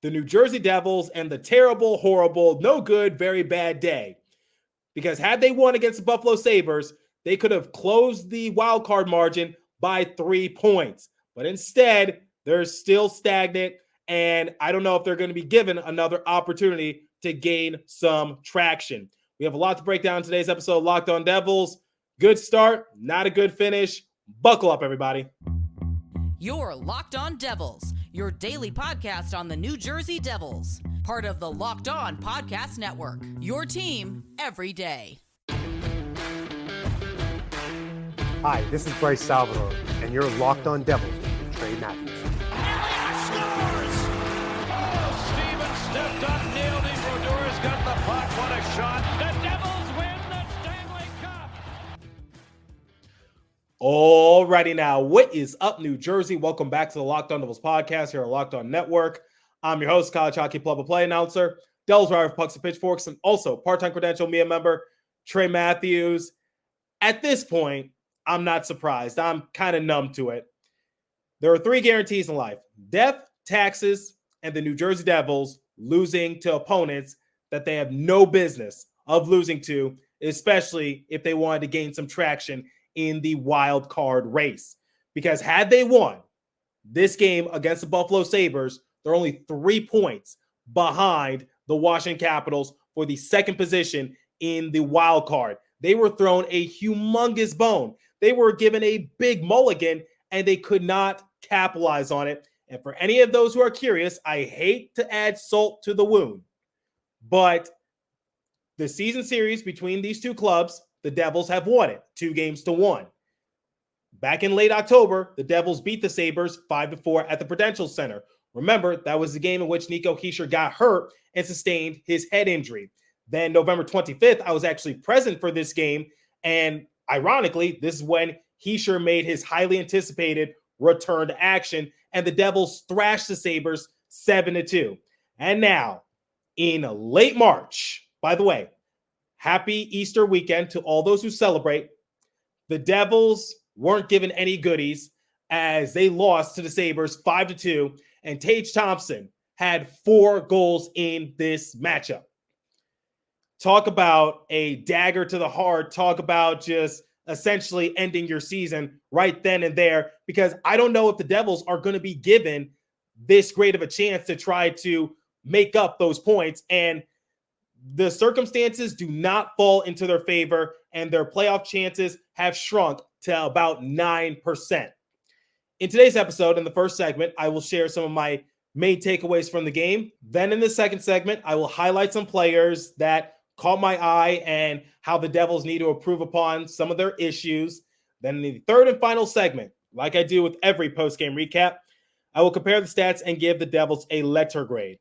the New Jersey Devils and the terrible, horrible, no good, very bad day. Because had they won against the Buffalo Sabres, they could have closed the wild card margin by 3 points. But instead, they're still stagnant, and I don't know if they're going to be given another opportunity to gain some traction. We have a lot to break down in today's episode of Locked On Devils. Good start, not a good finish. Buckle up, everybody. You're Locked On Devils, your daily podcast on the New Jersey Devils. Part of the Locked On Podcast Network, your team every day. Hi, this is Bryce Salvador, and you're Locked On Devils with Trey Matthews. Elliott scores! Oh, Stevens stepped up, nailed him. Brodor's got the puck. What a shot. The Devils win the Stanley Cup. Alrighty now, what is up, New Jersey? Welcome back to the Locked On Devils podcast here on Locked On Network. I'm your host, college hockey play announcer, Devils writer for Pucks and Pitchforks, and also part-time credential media member, Trey Matthews. At this point, I'm not surprised. I'm kind of numb to it. There are 3 guarantees in life: death, taxes, and the New Jersey Devils losing to opponents that they have no business of losing to, especially if they wanted to gain some traction in the wild card race. Because had they won this game against the Buffalo Sabres, they're only 3 points behind the Washington Capitals for the second position in the wild card. They were thrown a humongous bone. They were given a big mulligan, and they could not capitalize on it. And for any of those who are curious, I hate to add salt to the wound, but the season series between these two clubs, the Devils have won it 2-1. Back in late October, the Devils beat the Sabres 5-4 at the Prudential Center. Remember, that was the game in which Nico Hischier got hurt and sustained his head injury. Then November 25th, I was actually present for this game, and ironically, this is when Hischier made his highly anticipated return to action, and the Devils thrashed the Sabres 7-2. And now, in late March, by the way, happy Easter weekend to all those who celebrate, the Devils weren't given any goodies as they lost to the Sabres 5-2, and Tage Thompson had 4 goals in this matchup. Talk about a dagger to the heart. Talk about just essentially ending your season right then and there, because I don't know if the Devils are going to be given this great of a chance to try to make up those points. And the circumstances do not fall into their favor, and their playoff chances have shrunk to about 9%. In today's episode, in the first segment, I will share some of my main takeaways from the game. Then in the second segment, I will highlight some players that caught my eye and how the Devils need to improve upon some of their issues. Then in the third and final segment, like I do with every post-game recap, I will compare the stats and give the Devils a letter grade.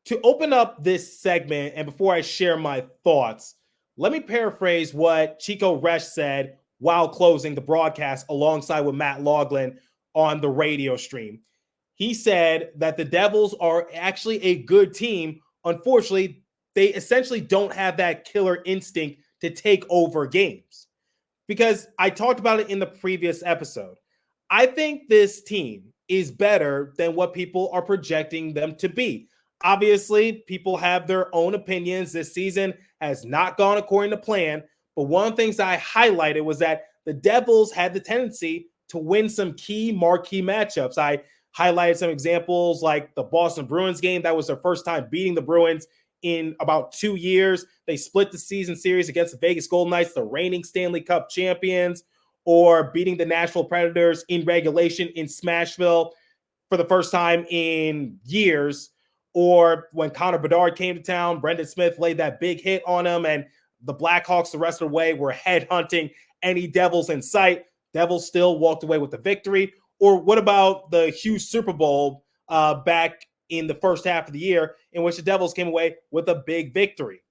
To open up this segment, and before I share my thoughts, let me paraphrase what Chico Resch said while closing the broadcast alongside with Matt Loughlin on the radio stream. He said that the Devils are actually a good team. Unfortunately, they essentially don't have that killer instinct to take over games. Because I talked about it in the previous episode. I think this team is better than what people are projecting them to be. Obviously, people have their own opinions. This season has not gone according to plan. But one of the things I highlighted was that the Devils had the tendency to win some key marquee matchups. I highlighted some examples like the Boston Bruins game. That was their first time beating the Bruins in about 2 years. They split the season series against the Vegas Golden Knights, the reigning Stanley Cup champions, or beating the Nashville Predators in regulation in Smashville for the first time in years. Or when Connor Bedard came to town, Brendan Smith laid that big hit on him, and the Blackhawks the rest of the way were headhunting any Devils in sight. Devils still walked away with the victory. Or what about the huge Super Bowl back in the first half of the year in which the Devils came away with a big victory?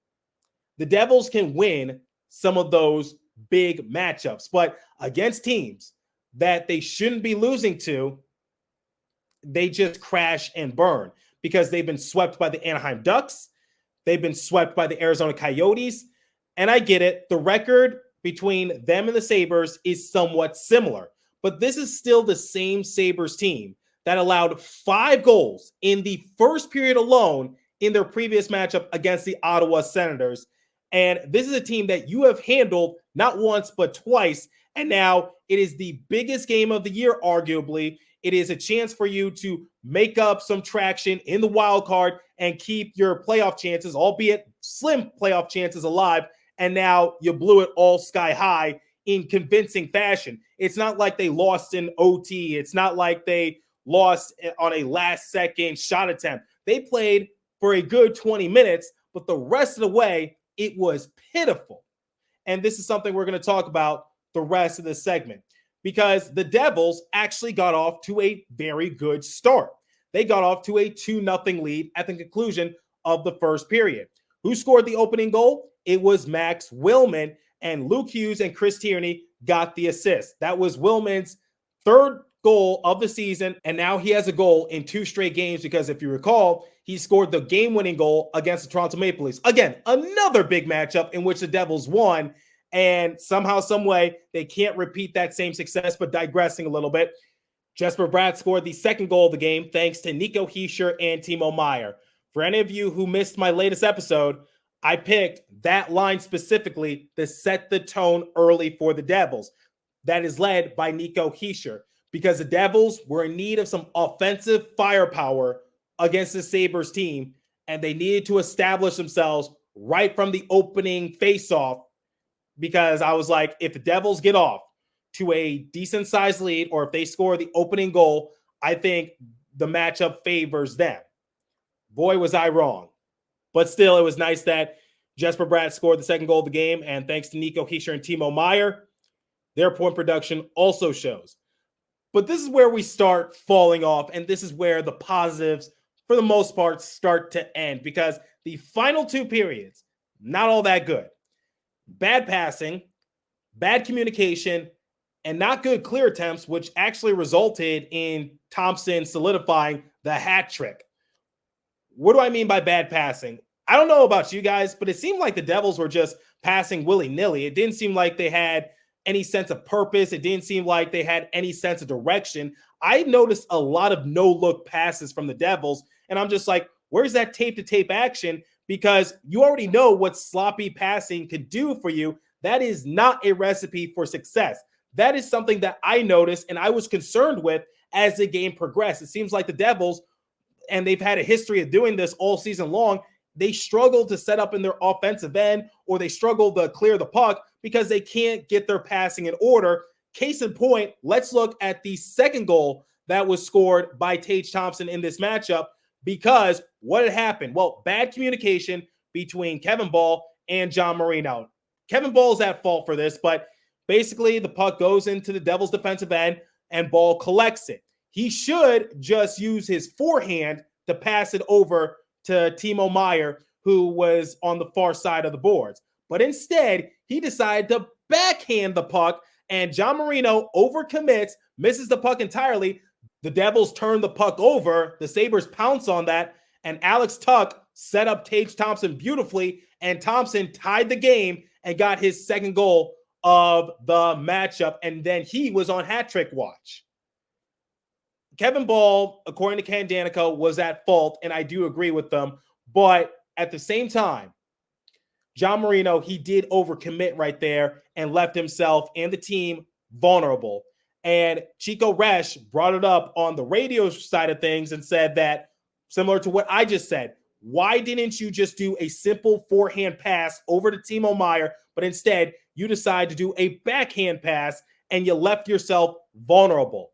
The Devils can win some of those big matchups, but against teams that they shouldn't be losing to, they just crash and burn because they've been swept by the Anaheim Ducks. They've been swept by the Arizona Coyotes. And I get it. The record between them and the Sabres is somewhat similar, but this is still the same Sabres team that allowed 5 goals in the first period alone in their previous matchup against the Ottawa Senators. And this is a team that you have handled not once, but twice. And now it is the biggest game of the year, arguably. It is a chance for you to make up some traction in the wild card and keep your playoff chances, albeit slim playoff chances, alive. And now you blew it all sky high in convincing fashion. It's not like they lost in OT. It's not like they lost on a last-second shot attempt. They played for a good 20 minutes, but the rest of the way, it was pitiful. And this is something we're going to talk about the rest of this segment, because the Devils actually got off to a very good start. They got off to a 2-0 lead at the conclusion of the first period. Who scored the opening goal? It was Max Willman, and Luke Hughes and Chris Tierney got the assist. That was Willman's third goal of the season, and now he has a goal in 2 straight games because if you recall, he scored the game-winning goal against the Toronto Maple Leafs. Again, another big matchup in which the Devils won, and somehow, some way, they can't repeat that same success. But digressing a little bit, Jesper Bratt scored the second goal of the game thanks to Nico Hischier and Timo Meier. For any of you who missed my latest episode, I picked that line specifically to set the tone early for the Devils. That is led by Nico Hischier, because the Devils were in need of some offensive firepower against the Sabres team, and they needed to establish themselves right from the opening faceoff, because I was like, if the Devils get off to a decent-sized lead or if they score the opening goal, I think the matchup favors them. Boy, was I wrong. But still, it was nice that Jesper Bratt scored the second goal of the game, and thanks to Nico Hischier and Timo Meier, their point production also shows. But this is where we start falling off, and this is where the positives, for the most part, start to end, because the final 2 periods, not all that good. Bad passing, bad communication, and not good clear attempts, which actually resulted in Thompson solidifying the hat trick. What do I mean by bad passing? I don't know about you guys, but it seemed like the Devils were just passing willy-nilly. It didn't seem like they had any sense of purpose. It didn't seem like they had any sense of direction. I noticed a lot of no-look passes from the Devils, and I'm just like, where's that tape-to-tape action? Because you already know what sloppy passing could do for you. That is not a recipe for success. That is something that I noticed and I was concerned with as the game progressed. It seems like the Devils, and they've had a history of doing this all season long, they struggle to set up in their offensive end, or they struggle to clear the puck because they can't get their passing in order. Case in point, let's look at the second goal that was scored by Tage Thompson in this matchup, because what had happened? Well, bad communication between Kevin Ball and John Marino. Kevin Ball is at fault for this, but basically the puck goes into the Devils' defensive end and Ball collects it. He should just use his forehand to pass it over to Timo Meier, who was on the far side of the boards. But instead, he decided to backhand the puck, and John Marino overcommits, misses the puck entirely. The Devils turn the puck over. The Sabres pounce on that, and Alex Tuck set up Tage Thompson beautifully, and Thompson tied the game and got his second goal of the matchup, and then he was on hat trick watch. Kevin Ball, according to Ken Danico, was at fault, and I do agree with them. But at the same time, John Marino, he did overcommit right there and left himself and the team vulnerable. And Chico Resch brought it up on the radio side of things and said that, similar to what I just said, why didn't you just do a simple forehand pass over to Timo Meier, but instead you decide to do a backhand pass and you left yourself vulnerable?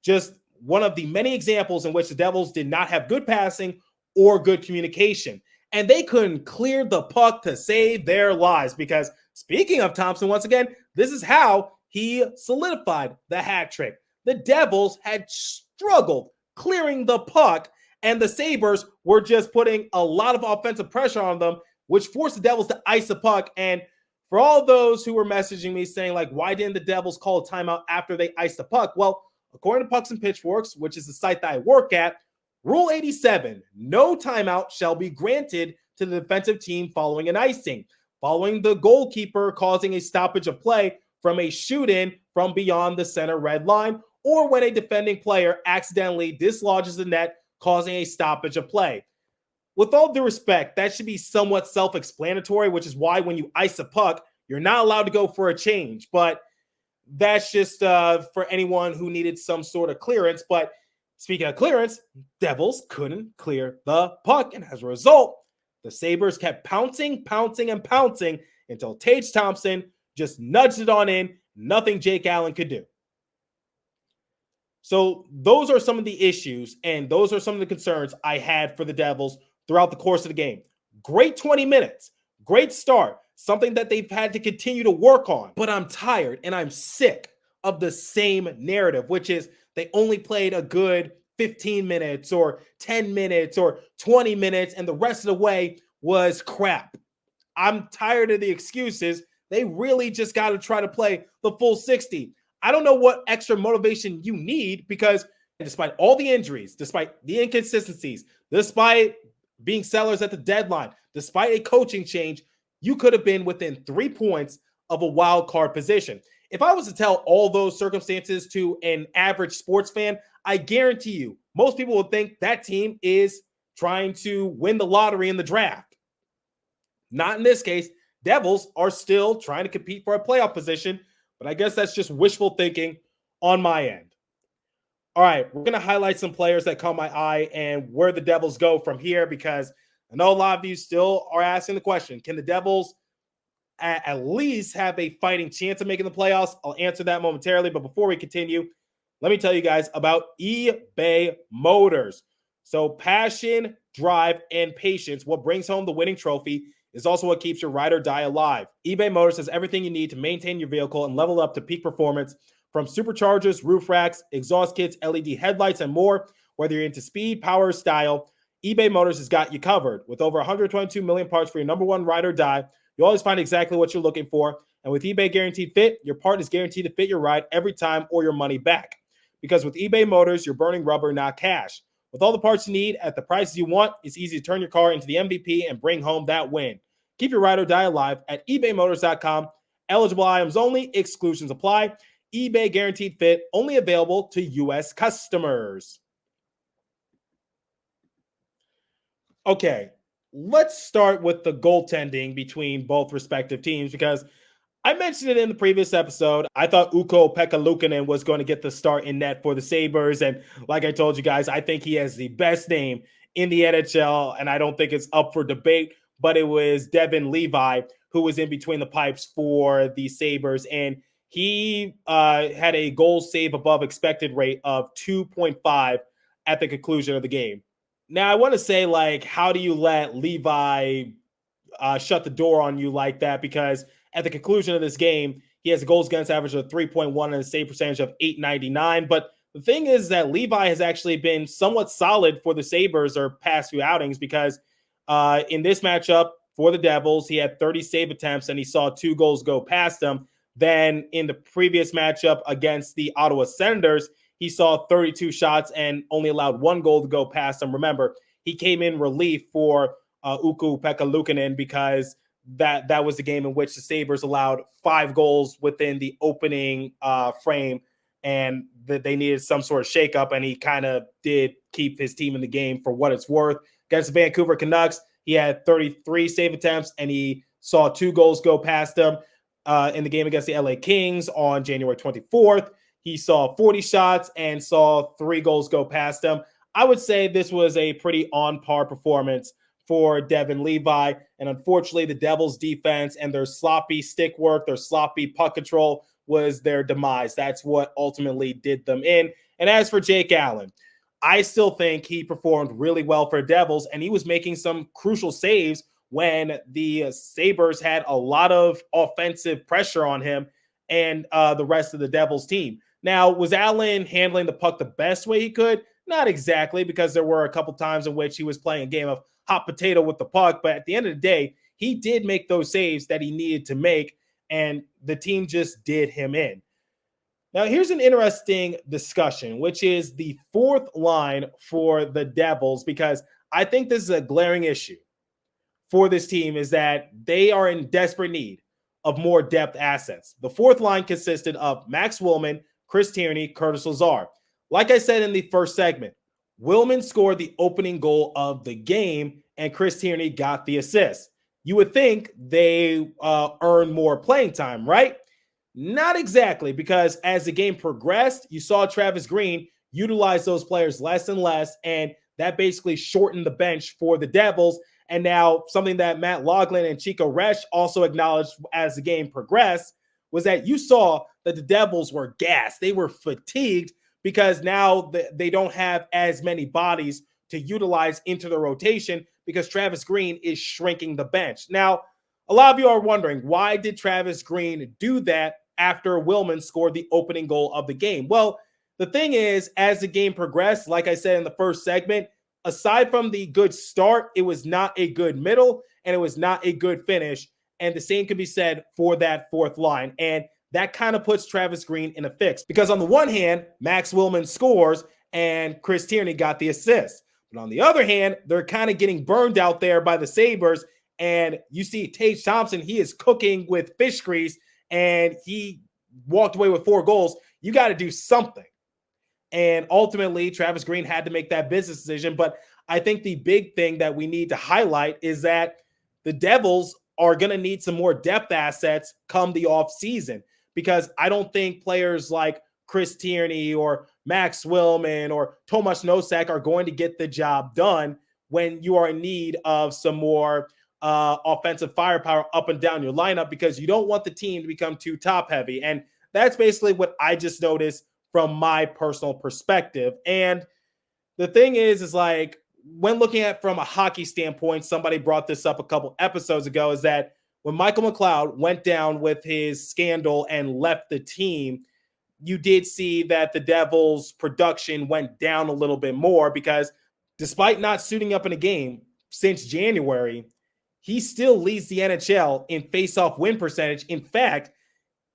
Just one of the many examples in which the Devils did not have good passing or good communication. And they couldn't clear the puck to save their lives, because speaking of Thompson, once again, this is how he solidified the hat trick. The Devils had struggled clearing the puck, and the Sabres were just putting a lot of offensive pressure on them, which forced the Devils to ice the puck. And for all those who were messaging me saying, like, why didn't the Devils call a timeout after they iced the puck? Well, according to Pucks and Pitchforks, which is the site that I work at, Rule 87, no timeout shall be granted to the defensive team following an icing, following the goalkeeper causing a stoppage of play from a shoot-in from beyond the center red line, or when a defending player accidentally dislodges the net, causing a stoppage of play. With all due respect, that should be somewhat self-explanatory, which is why when you ice a puck, you're not allowed to go for a change. But that's just for anyone who needed some sort of clearance. But speaking of clearance, Devils couldn't clear the puck. And as a result, the Sabres kept pouncing until Tage Thompson just nudged it on in. Nothing Jake Allen could do. So those are some of the issues, and those are some of the concerns I had for the Devils throughout the course of the game. Great 20 minutes. Great start. Something that they've had to continue to work on. But I'm tired and I'm sick of the same narrative, which is they only played a good 15 minutes or 10 minutes or 20 minutes, and the rest of the way was crap. I'm tired of the excuses. They really just got to try to play the full 60. I don't know what extra motivation you need, because despite all the injuries, despite the inconsistencies, despite being sellers at the deadline, despite a coaching change, you could have been within 3 points of a wild card position. If I was to tell all those circumstances to an average sports fan, I guarantee you, most people would think that team is trying to win the lottery in the draft. Not in this case. Devils are still trying to compete for a playoff position, but I guess that's just wishful thinking on my end. All right, we're going to highlight some players that caught my eye and where the Devils go from here, because I know a lot of you still are asking the question, can the Devils at least have a fighting chance of making the playoffs? I'll answer that momentarily, but before we continue, let me tell you guys about eBay Motors. So passion, drive, and patience, what brings home the winning trophy, is also what keeps your ride or die alive. eBay Motors has everything you need to maintain your vehicle and level up to peak performance, from superchargers, roof racks, exhaust kits, LED headlights, and more. Whether you're into speed, power, or style, eBay Motors has got you covered. With over 122 million parts for your number one ride or die, you always find exactly what you're looking for. And with eBay Guaranteed Fit, your part is guaranteed to fit your ride every time or your money back. Because with eBay Motors, you're burning rubber, not cash. With all the parts you need at the prices you want, it's easy to turn your car into the MVP and bring home that win. Keep your ride or die alive at ebaymotors.com. Eligible items only. Exclusions apply. eBay Guaranteed Fit, only available to U.S. customers. Okay, let's start with the goaltending between both respective teams, because I mentioned it in the previous episode. I thought Ukko-Pekka Luukkonen was going to get the start in net for the Sabres, and like I told you guys, I think he has the best name in the NHL, and I don't think it's up for debate, but it was Devin Levi who was in between the pipes for the Sabres, and he had a goal save above expected rate of 2.5 at the conclusion of the game. Now, I want to say, like, how do you let Levi shut the door on you like that? Because at the conclusion of this game, he has a goals against average of 3.1 and a save percentage of .899. But the thing is that Levi has actually been somewhat solid for the Sabres or past few outings, because in this matchup for the Devils, he had 30 save attempts and he saw 2 goals go past him. Then in the previous matchup against the Ottawa Senators, he saw 32 shots and only allowed 1 goal to go past him. Remember, he came in relief for Ukko-Pekka Luukkonen, because that was the game in which the Sabres allowed 5 goals within the opening frame, and that they needed some sort of shakeup, and he kind of did keep his team in the game for what it's worth. Against the Vancouver Canucks, he had 33 save attempts, and he saw 2 goals go past him. In the game against the LA Kings on January 24th, he saw 40 shots and saw 3 goals go past him. I would say this was a pretty on-par performance for Devin Levi. And unfortunately, the Devils' defense and their sloppy stick work, their sloppy puck control was their demise. That's what ultimately did them in. And as for Jake Allen, I still think he performed really well for Devils, and he was making some crucial saves when the Sabres had a lot of offensive pressure on him and the rest of the Devils team. Now, was Allen handling the puck the best way he could? Not exactly, because there were a couple times in which he was playing a game of hot potato with the puck. But at the end of the day, he did make those saves that he needed to make, and the team just did him in. Now, here's an interesting discussion, which is the 4th line for the Devils, because I think this is a glaring issue for this team, is that they are in desperate need of more depth assets. The 4th line consisted of Max Willman, Chris Tierney, Curtis Lazar. Like I said in the first segment, Willman scored the opening goal of the game, and Chris Tierney got the assist. You would think they earned more playing time, right? Not exactly, because as the game progressed, you saw Travis Green utilize those players less and less, and that basically shortened the bench for the Devils. And now something that Matt Loughlin and Chico Resch also acknowledged as the game progressed was that you saw that the Devils were gassed. They were fatigued because now they don't have as many bodies to utilize into the rotation because Travis Green is shrinking the bench. Now, a lot of you are wondering, why did Travis Green do that after Willman scored the opening goal of the game? Well, the thing is, as the game progressed, like I said in the first segment, aside from the good start, it was not a good middle and it was not a good finish. And the same can be said for that fourth line. And that kind of puts Travis Green in a fix because on the one hand, Max Willman scores and Chris Tierney got the assist. But on the other hand, they're kind of getting burned out there by the Sabres. And you see Tage Thompson, he is cooking with fish grease and he walked away with 4 goals. You got to do something. And ultimately, Travis Green had to make that business decision. But I think the big thing that we need to highlight is that the Devils are going to need some more depth assets come the offseason, because I don't think players like Chris Tierney or Max Willman or Tomas Nosek are going to get the job done when you are in need of some more offensive firepower up and down your lineup, because you don't want the team to become too top heavy. And that's basically what I just noticed from my personal perspective. And the thing is like, when looking at from a hockey standpoint, somebody brought this up a couple episodes ago, is that when Michael McLoud went down with his scandal and left the team, you did see that the Devils' production went down a little bit more, because despite not suiting up in a game since January, he still leads the NHL in face-off win percentage. In fact,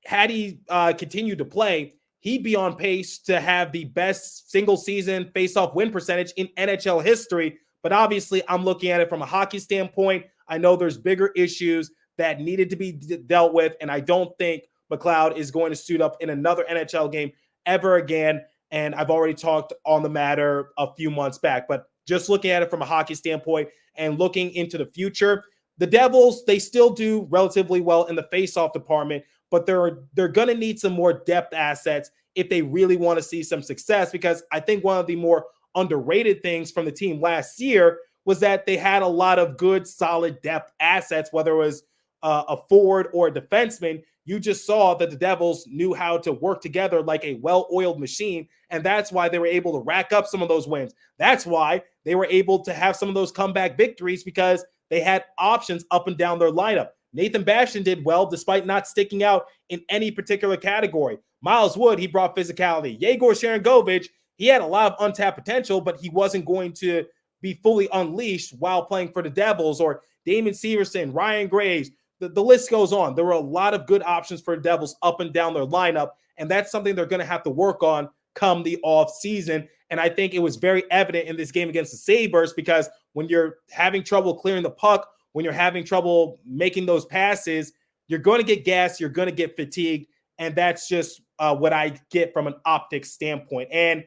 had he continued to play, he'd be on pace to have the best single-season face-off win percentage in NHL history. But obviously, I'm looking at it from a hockey standpoint. I know there's bigger issues that needed to be dealt with, and I don't think McLeod is going to suit up in another NHL game ever again. And I've already talked on the matter a few months back. But just looking at it from a hockey standpoint and looking into the future, the Devils, they still do relatively well in the face-off department, but they're going to need some more depth assets if they really want to see some success, because I think one of the more underrated things from the team last year was that they had a lot of good, solid depth assets, whether it was a forward or a defenseman. You just saw that the Devils knew how to work together like a well-oiled machine, and that's why they were able to rack up some of those wins. That's why they were able to have some of those comeback victories, because they had options up and down their lineup. Nathan Bastian did well despite not sticking out in any particular category. Miles Wood, he brought physicality. Yegor Sharangovich, he had a lot of untapped potential, but he wasn't going to be fully unleashed while playing for the Devils. Or Damon Severson, Ryan Graves, the list goes on. There were a lot of good options for the Devils up and down their lineup, and that's something they're going to have to work on come the off season. And I think it was very evident in this game against the Sabres, because when you're having trouble clearing the puck, when you're having trouble making those passes, you're going to get gassed, you're going to get fatigued, and that's just what I get from an optics standpoint. And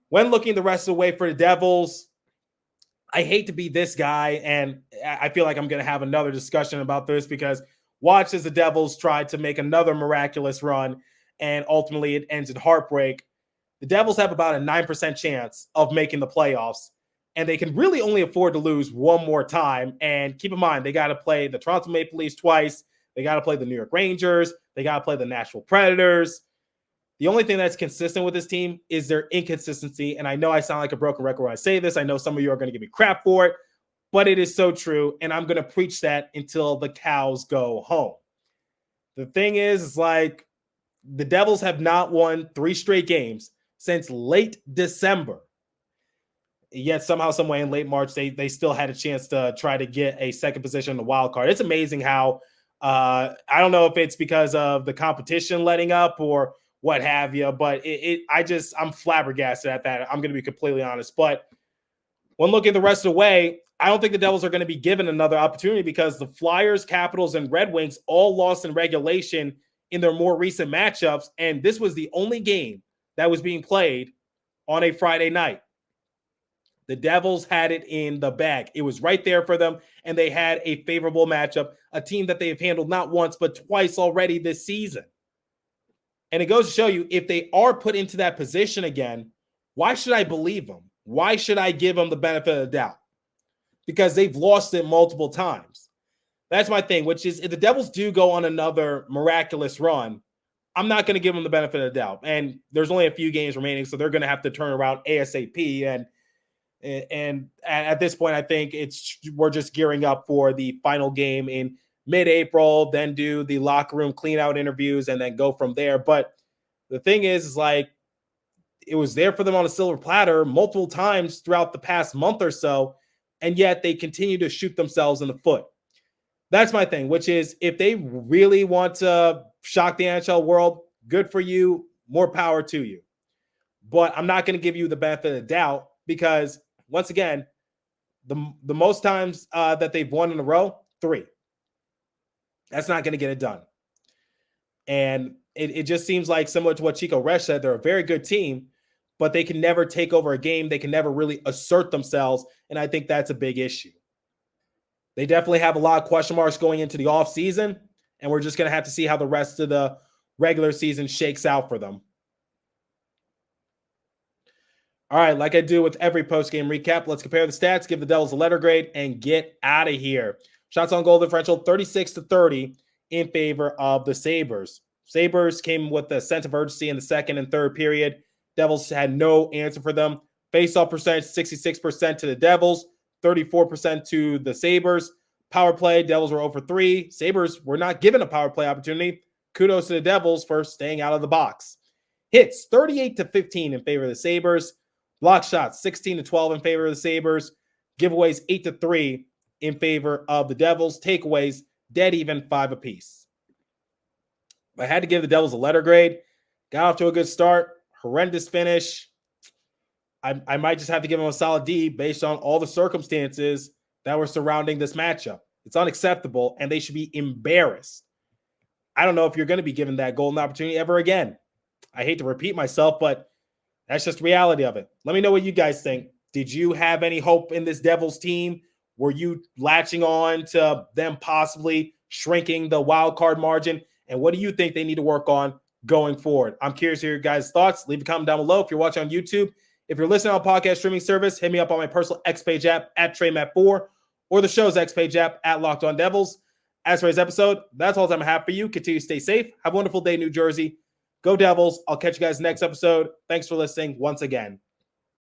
when looking the rest of the way for the Devils, I hate to be this guy, and I feel like I'm going to have another discussion about this, because watch as the Devils try to make another miraculous run, and ultimately it ends in heartbreak. The Devils have about a 9% chance of making the playoffs, and they can really only afford to lose one more time. And keep in mind, they got to play the Toronto Maple Leafs twice. They got to play the New York Rangers. They got to play the Nashville Predators. The only thing that's consistent with this team is their inconsistency. And I know I sound like a broken record when I say this. I know some of you are going to give me crap for it, but it is so true. And I'm going to preach that until the cows go home. The thing is like, the Devils have not won 3 straight games since late December. Yet somehow, some way in late March, they still had a chance to try to get a second position in the wild card. It's amazing how I don't know if it's because of the competition letting up or what have you, but I'm flabbergasted at that. I'm going to be completely honest. But when looking the rest of the way, I don't think the Devils are going to be given another opportunity, because the Flyers, Capitals, and Red Wings all lost in regulation in their more recent matchups, and this was the only game that was being played on a Friday night. The Devils had it in the bag. It was right there for them, and they had a favorable matchup, a team that they have handled not once but twice already this season. And it goes to show you, if they are put into that position again, why should I believe them? Why should I give them the benefit of the doubt? Because they've lost it multiple times. That's my thing, which is if the Devils do go on another miraculous run, I'm not going to give them the benefit of the doubt. And there's only a few games remaining, so they're going to have to turn around ASAP. And at this point, I think we're just gearing up for the final game in mid-April, then do the locker room clean-out interviews, and then go from there. But the thing is like, it was there for them on a silver platter multiple times throughout the past month or so, and yet they continue to shoot themselves in the foot. That's my thing, which is if they really want to shock the NHL world, good for you, more power to you. But I'm not going to give you the benefit of the doubt because, once again, the most times that they've won in a row, 3. That's not going to get it done. And it just seems like, similar to what Chico Resch said, they're a very good team, but they can never take over a game. They can never really assert themselves, and I think that's a big issue. They definitely have a lot of question marks going into the offseason, and we're just going to have to see how the rest of the regular season shakes out for them. All right, like I do with every post-game recap, let's compare the stats, give the Devils a letter grade, and get out of here. Shots on goal differential, 36-30 in favor of the Sabres. Sabres came with a sense of urgency in the second and third period. Devils had no answer for them. Face-off percentage, 66% to the Devils, 34% to the Sabres. Power play, Devils were 0-for-3. Sabres were not given a power play opportunity. Kudos to the Devils for staying out of the box. Hits, 38-15 in favor of the Sabres. Block shots, 16-12 in favor of the Sabres. Giveaways, 8-3 in favor of the Devils. Takeaways, dead even, 5 apiece. If I had to give the Devils a letter grade, got off to a good start, horrendous finish. I might just have to give them a solid D based on all the circumstances that were surrounding this matchup. It's unacceptable, and they should be embarrassed. I don't know if you're going to be given that golden opportunity ever again. I hate to repeat myself, but that's just the reality of it. Let me know what you guys think. Did you have any hope in this Devils team? Were you latching on to them possibly shrinking the wild card margin? And what do you think they need to work on going forward? I'm curious to hear your guys' thoughts. Leave a comment down below if you're watching on YouTube. If you're listening on podcast streaming service, hit me up on my personal X Page app at TreyMatt4 or the show's X Page app at Locked On Devils. As for this episode, that's all the time I have for you. Continue to stay safe. Have a wonderful day, New Jersey. Go Devils. I'll catch you guys next episode. Thanks for listening once again.